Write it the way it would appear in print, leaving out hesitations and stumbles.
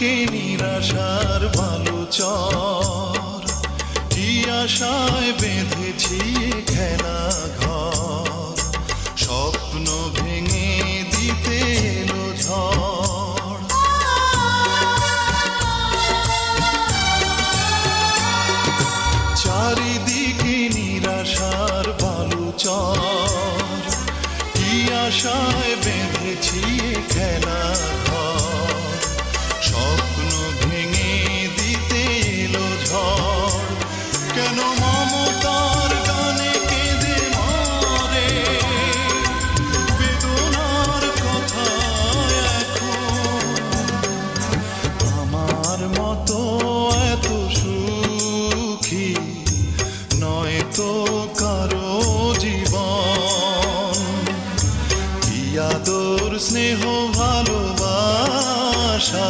চারিদিকে নিরাশার বালুচর, কি আশায় বেঁধেছি খেলা ঘর, স্বপ্ন ভেঙে দিতে এলো ঝড়। চারিদিকে নিরাশার বালুচর, কি আশায় বেঁধেছি খেলা ঘর, স্বপ্ন ভেঙে দিতে এলো ঝড়। কেন মমতার গানে কেঁদে মরে বেদনার কথা এখন, আমার মতো এত সুখী নয় তো কারো জীবন। কি আদর স্নেহ ভালোবাসা